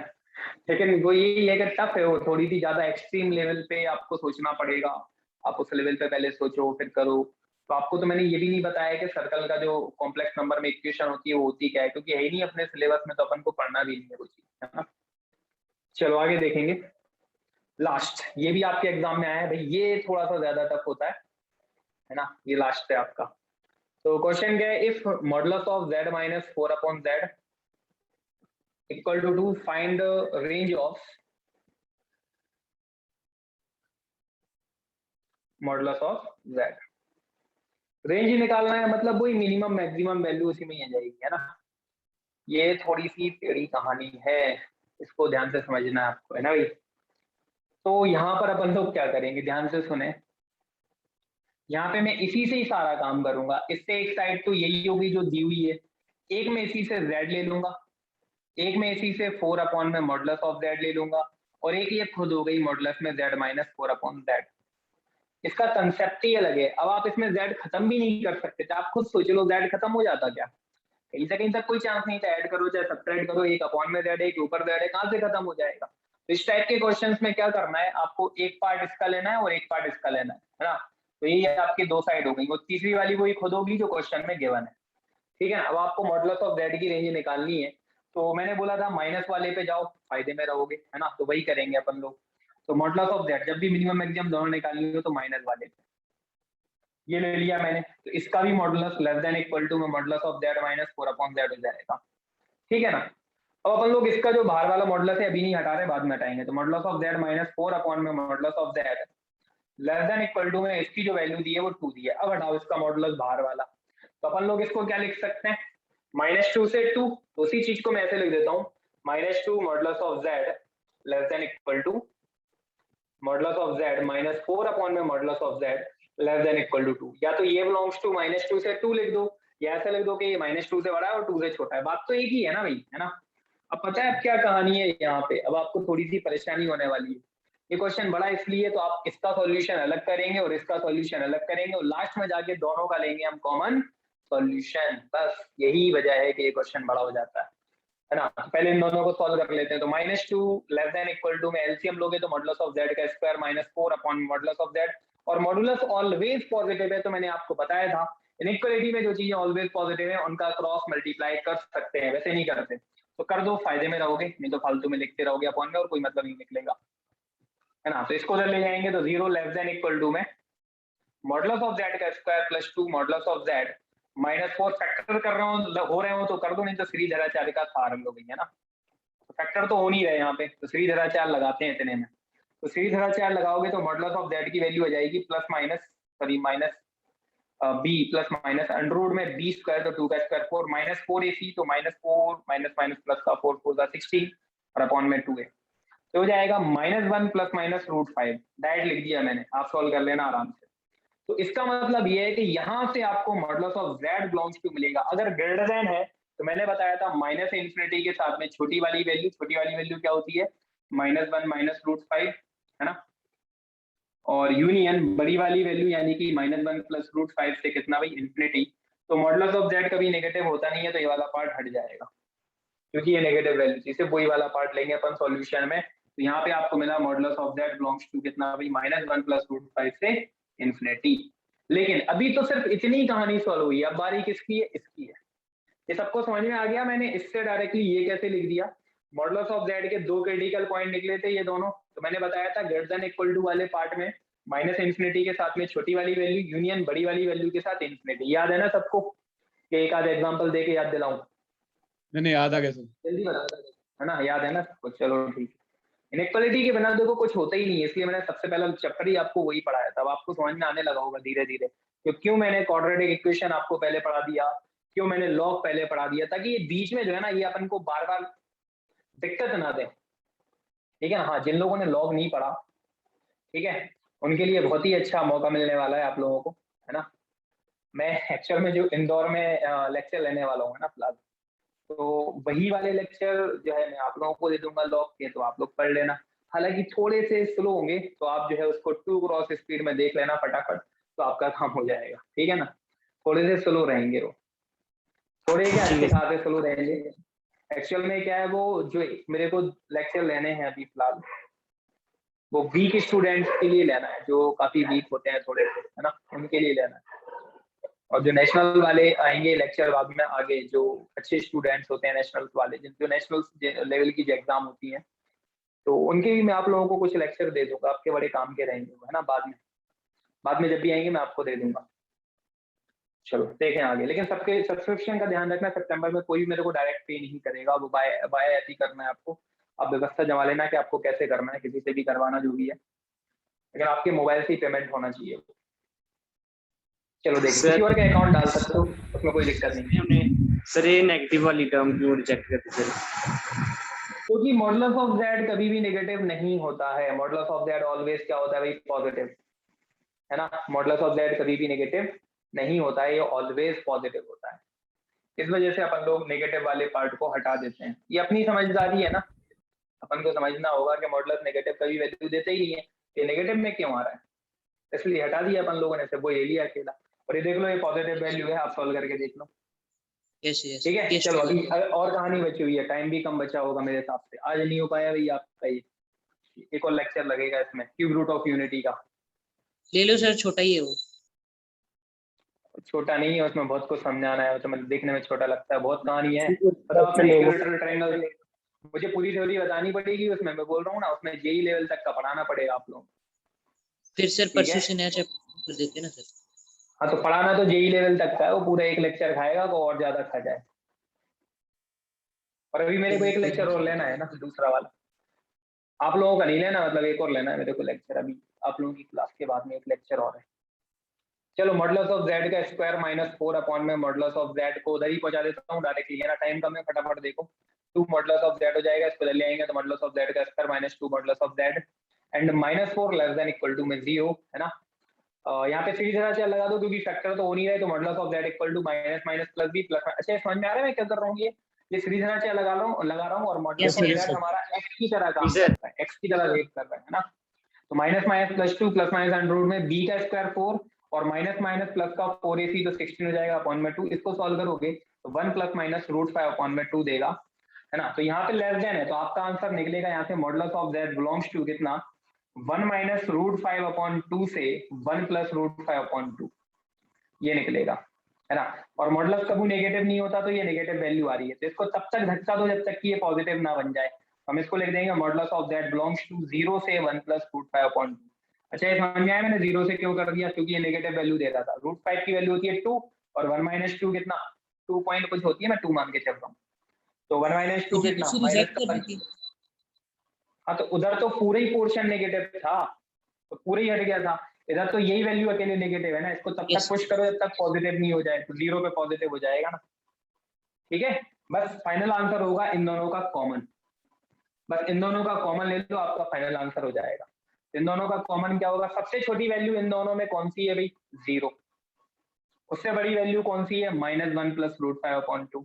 लेकिन वो यही है कि टफ है, वो थोड़ी सी ज्यादा एक्सट्रीम लेवल पे आपको सोचना पड़ेगा। आप उस लेवल पे पहले सोचो फिर करो। तो आपको तो मैंने ये भी नहीं बताया कि सर्कल का जो कॉम्प्लेक्स नंबर में इक्वेशन होती है वो होती क्या है, क्योंकि है ही नहीं अपने सिलेबस में, तो अपन को पढ़ना भी नहीं है वो चीज, है ना। चलो आगे देखेंगे। लास्ट, ये भी आपके एग्जाम में आया है भाई, ये थोड़ा सा ज्यादा टफ होता है ना। ये लास्ट है आपका। तो क्वेश्चन क्या है, if modulus of z minus 4/z equal to 2, find the range of modulus of z। Range निकालना है, मतलब वही मिनिमम मैक्सिमम वैल्यू उसी में ही आ जाएगी, है ना। ये थोड़ी सी टेढ़ी कहानी है, इसको ध्यान से समझना है आपको, है ना भाई। तो यहाँ पर अपन लोग क्या करेंगे, ध्यान से सुने। यहाँ पे मैं इसी से ही सारा काम करूंगा। इससे एक साइड तो यही होगी जो दी हुई है, एक में इसी से z ले लूंगा, एक में इसी से 4 में मॉडुलस ऑफ z ले लूंगा, और एक ये खुद हो गई मॉडुलस में z माइनस 4/z। इसका कंसेप्ट ही अलग है। अब आप इसमें z खत्म भी नहीं कर सकते थे, आप खुद सोच लो z खत्म हो जाता क्या, कहीं से कहीं तक कोई चांस नहीं था। ऐड करो चाहे सब्ट्रैक्ट करो, एक अपॉन में z है, एक ऊपर z है, कहां से खत्म हो जाएगा। तो इस टाइप के क्वेश्चंस में क्या करना है, आपको एक पार्ट इसका लेना है और एक पार्ट इसका लेना है ना। तो ये आपकी दो साइड हो गई, और तीसरी वाली वही खुद होगी जो क्वेश्चन में गिवन है, ठीक है। अब आपको मॉडुलस ऑफ z की रेंज निकालनी है, तो मैंने बोला था माइनस वाले पे जाओ, फायदे में रहोगे, है ना। तो वही करेंगे अपन लोग। तो मॉडुलस ऑफ z जब भी मिनिमम मैक्सिमम दोनों निकालनी हो तो माइनस वाले पे, ये ले लिया मैंने। तो इसका भी modulus less than equal to में modulus of z minus 4/z हो जाएगा, ठीक है ना। अब अपन लोग इसका जो बाहर वाला मॉडुलस है अभी नहीं हटा रहे, बाद में हटाएंगे। तो मॉडुलस ऑफ z माइनस 4 में modulus of z less than equal to में इसकी जो वैल्यू दी है वो 2 दी है। अब हटाओ इसका मॉडुलस बाहर वाला, तो अपन लोग इसको क्या लिख सकते हैं, -2 से 2। तो उसी चीज को मैं ऐसे लिख देता हूँ, -2 modulus of z less than equal to modulus of z minus 4 में modulus of z less than equal to 2। या तो ये बिलोंग्स टू -2 से 2 लिख दो, या ऐसा लिख दो कि ये -2 से बड़ा है और 2 से छोटा है। बात तो एक ही है ना भाई, है ना। अब पता है अब क्या कहानी है यहाँ पे, अब आपको थोड़ी सी परेशानी होने वाली है। ये क्वेश्चन बड़ा इसलिए, तो आप इसका सॉल्यूशन अलग करेंगे और इसका सॉल्यूशन अलग करेंगे, और लास्ट में जाके दोनों का लेंगे हम कॉमन सॉल्यूशन। बस यही वजह है कि ये क्वेश्चन बड़ा हो जाता है ना। पहले इन दोनों को सॉल्व कर लेते हैं। तो -2 लेस देन इक्वल टू में एलसीएम लोगे तो मॉडुलस ऑफ z का square minus 4 modulus of z, और मॉडुलस ऑलवेज पॉजिटिव है, तो मैंने आपको बताया था इनइक्वालिटी में जो चीजें ऑलवेज पॉजिटिव है उनका क्रॉस मल्टीप्लाई कर सकते हैं, वैसे नहीं करते। तो कर दो, फायदे में रहोगे, नहीं तो फालतू में लिखते रहोगे अपॉन में और कोई मतलब नहीं निकलेगा, है ना। तो इसको उधर ले जाएंगे तो 0 लेस देन इक्वल टू में मॉडुलस ऑफ z का square plus 2 modulus of z minus 4। Factor कर रहे हो रहे हो तो कर दो, नहीं तो श्रीधराचार्य का था हम लोग, है ना। तो फैक्टर तो हो नहीं रहे यहाँ पे, तो श्रीधराचार्य लगाते हैं इतने में। तो श्रीधराचार्य लगाओगे तो मॉडुलस ऑफ z की वैल्यू हो जाएगी plus minus sorry minus b plus minus under root में b स्क्वायर, तो 2 का स्क्वायर 4 -4 ac, तो -4 माइनस माइनस प्लस का 4 4 का 16 और अपॉन में 2 है, तो हो जाएगा -1 प्लस माइनस √5। डायरेक्ट लिख दिया मैंने, आप सॉल्व कर लेना आराम से। तो इसका मतलब ये है कि यहाँ से आपको modulus of z belongs to मिलेगा। अगर ग्रेटर देन है तो मैंने बताया था माइनस इन्फिनिटी के साथ में छोटी वाली वैल्यू क्या होती है, -1 माइनस √5, है ना। और यूनियन बड़ी वाली वैल्यू यानी कि -1 प्लस √5 से कितना भाई, इन्फिनिटी। तो मॉडुलस ऑफ z कभी नेगेटिव होता नहीं है, तो ये वाला पार्ट हट जाएगा क्योंकि ये नेगेटिव वैल्यू थी। सिर्फ वही वाला पार्ट लेंगे अपन सॉल्यूशन में। तो यहाँ पे आपको मिला modulus of z belongs to कितना भाई, -1 प्लस √5 से इन्फिनिटी। लेकिन अभी तो सिर्फ इतनी ही कहानी सॉल्व हुई है, अब बारी किसकी है, इसकी है। ये सबको समझ में आ गया। मैंने इससे डायरेक्टली ये कैसे लिख दिया, मॉडुलस ऑफ z के दो क्रिटिकल पॉइंट निकले थे ये दोनों। तो मैंने बताया था ग्रेटर देन इक्वल टू वाले पार्ट में माइनस इन्फिनिटी के साथ में छोटी वाली वैल्यू, यूनियन बड़ी वाली वैल्यू के साथ इन्फिनिटी। याद है ना सबको, कि एक आध एग्जाम्पल दे के याद दिलाऊं, नहीं याद आ गया सर। जल्दी बता, है ना, याद है ना सबको। चलो ठीक है। इनइक्वालिटी के बिना देखो कुछ होता ही नहीं है, इसलिए मैंने सबसे पहला चैप्टर ही आपको वही पढ़ाया था। अब आपको समझ में आने लगा होगा धीरे धीरे कि क्यों मैंने क्वाड्रेटिक इक्वेशन आपको पहले पढ़ा दिया, क्यों मैंने लॉग पहले पढ़ा दिया, ताकि ये बीच में जो है ना ये अपन को बार बार दिक्कत ना दे, ठीक है ना। हाँ, जिन लोगों ने लॉग नहीं पढ़ा, ठीक है, उनके लिए बहुत ही अच्छा मौका मिलने वाला है आप लोगों को, है ना। मैं एक्चुअल में जो इंदौर में लेक्चर लेने वाला हूँ ना फिलहाल, तो वही वाले लेक्चर जो है मैं आप लोगों को दे दूंगा लॉग के, तो आप लोग पढ़ लेना। हालांकि थोड़े से स्लो होंगे, तो आप जो है उसको 2 क्रॉस स्पीड में देख लेना फटाफट, तो आपका काम हो जाएगा, ठीक है ना। थोड़े से स्लो रहेंगे वो, थोड़े क्या अच्छे खासे स्लो रहेंगे, एक्चुअल में क्या है, वो जो मेरे को लेक्चर लेने हैं अभी फिलहाल, वो वीक स्टूडेंट्स के लिए लेना है, जो काफी वीक होते हैं थोड़े से, है ना, उनके लिए लेना है। और जो नेशनल वाले आएंगे लेक्चर बाद में आगे, जो अच्छे स्टूडेंट्स होते हैं नेशनल वाले, जो नेशनल लेवल की जो एग्जाम होती हैं, तो उनके भी मैं आप लोगों को कुछ लेक्चर दे दूंगा, आपके बड़े काम के रहेंगे वो, है ना। बाद में जब भी आएंगे मैं आपको दे दूंगा। चलो देखें आगे, लेकिन सबके सब्सक्रिप्शन का ध्यान रखना, सितंबर में कोई मेरे को डायरेक्ट पे नहीं करेगा, वो बाय ऐप ही करना है आपको। आप व्यवस्था जमा लेना कि आपको कैसे करना है, किसी से भी करवाना जो भी है, लेकिन आपके मोबाइल से ही पेमेंट होना चाहिए। चलो देखिए, किसी और का अकाउंट डाल सकते हो, उसमें कोई दिक्कत नहीं। सर ये नेगेटिव वाली टर्म क्यों रिजेक्ट करते हैं? क्योंकि मॉडुलस ऑफ जेड कभी भी नेगेटिव नहीं होता है, मॉडुलस ऑफ जेड ऑलवेज क्या होता है भाई, पॉजिटिव, है ना। मॉडुलस ऑफ जेड कभी भी नेगेटिव नहीं होता है, ये ऑलवेज पॉजिटिव होता है। इस वजह से अपन लोग नेगेटिव वाले पार्ट को हटा देते हैं, ये अपनी समझदारी है ना। अपन को समझना होगा कि मॉडुलस नेगेटिव कभी वैल्यू देते ही नहीं है, ये नेगेटिव में क्यों आ रहा है, इसलिए हटा दिया अपन लोगों ने, सिर्फ वो ले लिया अकेला। और ये देख लो, ये पॉजिटिव वैल्यू है, आप सॉल्व करके देख लो। यस यस ठीक है, चलो अभी और कहानी बची हुई है, टाइम भी कम बचा होगा मेरे हिसाब से, आज नहीं हो पाया भाई आपका ये, एक और लेक्चर लगेगा इसमें, क्यूब रूट ऑफ यूनिटी का। ले लो सर, छोटा ही है वो। छोटा नहीं है, उसमें बहुत कुछ समझाना है, तो मतलब देखने में छोटा लगता है, बहुत कहानी है। मतलब अपने इक्विलेटरल ट्रायंगल, मुझे पूरी थ्योरी बतानी पड़ेगी उसमें, मैं बोल रहा हूँ ना, उसमें जेई लेवल तक का पढ़ाना पड़ेगा आप लोग। फिर सर परसों से नया चैप्टर कर देते हैं ना सर। हाँ, तो पढ़ाना तो जेई लेवल तक का है, वो पूरा एक लेक्चर खाएगा तो और ज्यादा खा जाए। और अभी मेरे को एक लेक्चर और लेना है ना, दूसरा वाला। आप लोगों का नहीं लेना, मतलब एक और लेना है मेरे को लेक्चर, अभी आप लोगों की क्लास के बाद में एक लेक्चर और है। चलो, मॉडुलस ऑफ जेड का स्क्वायर -4 अपॉन में मॉडुलस ऑफ जेड को उधर ही पहुंचा देता हूँ डायरेक्टली, है ना, टाइम कम है, फटाफट देखो। 2 मॉडुलस ऑफ जेड हो जाएगा, इसको ले आएंगे तो मॉडुलस ऑफ जेड का square -2 modulus of z and -4 less than equal to में 0, है ना। यहाँ पे सीधी तरह से लगा दो, क्योंकि फैक्टर तो हो नहीं रहा है, तो modulus of z equal to minus minus plus b plus. अच्छा, समझ में आ रहा है मैं क्या कर रहा हूँ, ये सीधी तरह से लगा रहा हूँ और मॉडुलस ऑफ जेड हमारा x की तरह काम कर रहा है, x की तरह वेट कर रहा है ना। तो minus minus plus 2 plus minus under root में b का स्क्वायर 4 और माइनस माइनस प्लस का 4ac तो 16 हो जाएगा अपॉन में 2। इसको सॉल्व करोगे तो 1 प्लस माइनस √5 अपॉन में 2 देगा, है ना। तो यहाँ पे लेस देन है, तो आपका आंसर निकलेगा यहाँ से modulus of z belongs to कितना, 1 माइनस √5 अपॉन 2 से 1 प्लस √5 अपॉन 2, ये निकलेगा, है ना। और मॉडुलस कभी नेगेटिव नहीं होता, तो ये नेगेटिव वैल्यू आ रही है, तो इसको तब तक धक्का दो जब तक कि ये पॉजिटिव ना बन जाए। हम इसको लिख देंगे modulus of z belongs to 0 से 1 प्लस √5 अपॉन 2। अच्छा, ये समझ में आया मैंने 0 से क्यों कर दिया, क्योंकि ये नेगेटिव वैल्यू दे रहा था। √5 की वैल्यू होती है 2 और 1 माइनस 2 कितना, 2 पॉइंट कुछ होती है, मैं 2 मान के चल रहा हूँ। तो 1 माइनस 2 कितना, माइनस। हाँ, तो उधर तो पूरा ही पोर्शन नेगेटिव था, तो पूरा ही हट गया था। इधर तो यही वैल्यू अकेले नेगेटिव है ना, इसको तब तक पुश करो जब तक पॉजिटिव नहीं हो जाए, तो 0 पे पॉजिटिव हो जाएगा ना। ठीक है, बस फाइनल आंसर होगा इन दोनों का कॉमन, बस इन दोनों का कॉमन ले लो, आपका फाइनल आंसर हो जाएगा। इन दोनों का कॉमन क्या होगा, सबसे छोटी वैल्यू इन दोनों में कौन सी है भाई, 0। उससे बड़ी वैल्यू कौन सी है, -1 प्लस √5 अपॉन 2।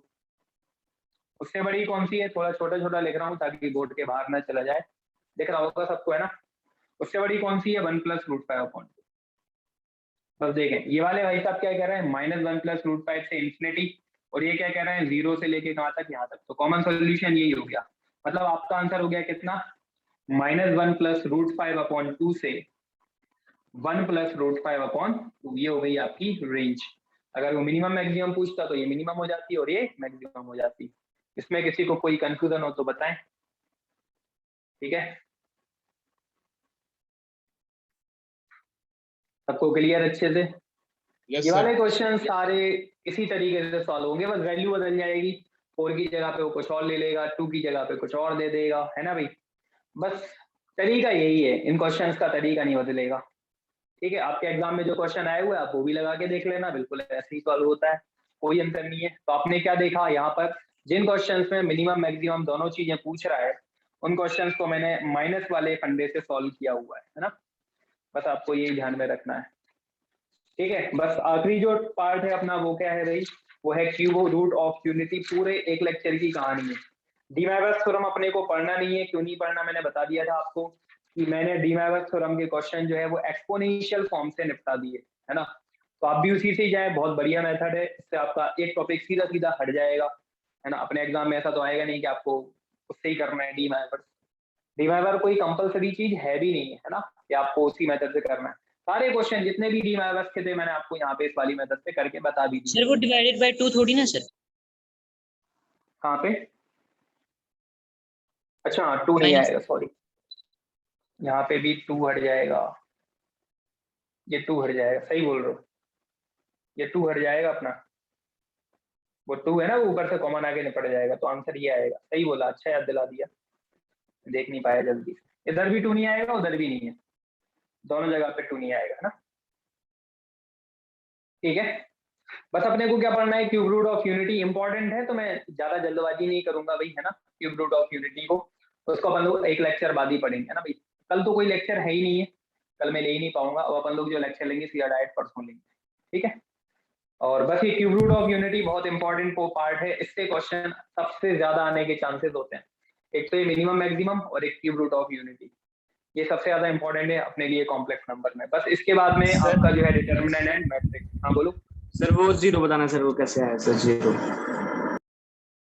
उससे बड़ी कौन सी है, थोड़ा छोटा छोटा लिख रहा हूँ ताकि बोर्ड के बाहर ना चला जाए, दिख रहा होगा सबको, है ना। उससे बड़ी कौन सी है, 1 प्लस √5 अपॉन 2। बस देखें, ये वाले भाई साहब क्या कह रहे हैं, -1 प्लस √5 से इंफिनिटी, और ये क्या कह रहे हैं, 0 से लेके कहां तक, यहाँ तक। तो कॉमन सोल्यूशन यही हो गया, मतलब आपका आंसर हो गया कितना, -1 प्लस √5 अपॉन 2 से 1 प्लस √5 अपॉन 2, ये हो गई आपकी रेंज। अगर वो मिनिमम मैक्सिमम पूछता तो ये मिनिमम हो जाती और ये मैक्सिमम हो जाती। इसमें किसी को कोई कंफ्यूजन हो तो बताएं, ठीक है। सबको क्लियर अच्छे से। यस ये वाले सर। क्वेश्चन सारे इसी तरीके से सॉल्व होंगे, बस वैल्यू बदल जाएगी, 4 की जगह पे वो कुछ और ले लेगा, 2 की जगह पे कुछ और दे देगा, है ना भाई। बस तरीका यही है, इन क्वेश्चंस का तरीका नहीं बदलेगा। ठीक है, आपके एग्जाम में जो क्वेश्चन आए हुए हैं आप वो भी लगा के देख लेना, बिल्कुल ऐसे ही सॉल्व होता है, कोई अंतर नहीं है। तो आपने क्या देखा यहाँ पर, जिन क्वेश्चंस में मिनिमम मैक्सिमम दोनों चीजें पूछ रहा है, उन क्वेश्चंस को मैंने माइनस वाले फंडे से सॉल्व किया हुआ है ना। बस आपको यही ध्यान में रखना है, ठीक है। बस आखिरी जो पार्ट है अपना वो क्या है भाई, वो है क्यूब रूट ऑफ यूनिटी, पूरे एक लेक्चर की कहानी है। डीमैवस थ्योरम अपने को पढ़ना नहीं है, क्यों नहीं पढ़ना, मैंने बता दिया था आपको कि मैंने डीमैवस थ्योरम के क्वेश्चन जो है वो एक्सपोनेंशियल फॉर्म से निपटा दिए, है ना। तो आप भी उसी से ही जाए, बहुत बढ़िया मेथड है, इससे आपका एक टॉपिक सीधा सीधा हट जाएगा। है ना। अपने एग्जाम में ऐसा तो आएगा नहीं कि आपको उससे ही करना है डी मैवर। डी मैवर कोई कंपलसरी चीज है भी नहीं है ना, कि आपको उसी मेथड से करना है। सारे क्वेश्चन जितने भी डी मैवर्स के थे मैंने आपको यहाँ पे इस वाली मेथड से करके बता भी दिए। सर वो डिवाइडेड बाय 2 थोड़ी ना सर। कहाँ पे? अच्छा 2 नहीं Minus- आएगा, सॉरी, यहाँ पे भी 2 हट जाएगा, ये 2 हट जाएगा, सही बोल रहे हो, ये 2 हट जाएगा अपना, वो 2 है ना, वो ऊपर से कॉमन आगे निपट जाएगा, तो आंसर ये आएगा। सही बोला, अच्छा याद दिला दिया, देख नहीं पाया जल्दी। इधर भी 2 नहीं आएगा, उधर भी नहीं है, दोनों जगह पे 2 नहीं आएगा, है ना। ठीक है, बस अपने को क्या पढ़ना है, cube root of unity important है, तो मैं ज्यादा जल्दबाजी नहीं करूंगा भाई, है ना। क्यूब रूट ऑफ यूनिटी को उसको अपन लोग एक लेक्चर बाद ही पढ़ेंगे, है ना भाई। कल तो कोई लेक्चर है ही नहीं है, कल मैं ले ही नहीं पाऊंगा, अब अपन लोग जो लेक्चर लेंगे सीधा डायरेक्ट परसों लेंगे, ठीक है। और बस ये क्यूब रूट ऑफ यूनिटी बहुत इंपॉर्टेंट वो पार्ट है, इससे क्वेश्चन सबसे ज्यादा आने के चांसेस होते हैं। एक तो ये मिनिमम मैक्सिमम और एक क्यूब रूट ऑफ यूनिटी, ये सबसे ज्यादा इंपॉर्टेंट है अपने लिए कॉम्प्लेक्स नंबर में। बस इसके बाद में सर, आपका जो है डिटर्मिनेंट एंड मैट्रिक्स। हाँ बोलो सर वो जीरो बताना सर, वो कैसे आया सर जीरो?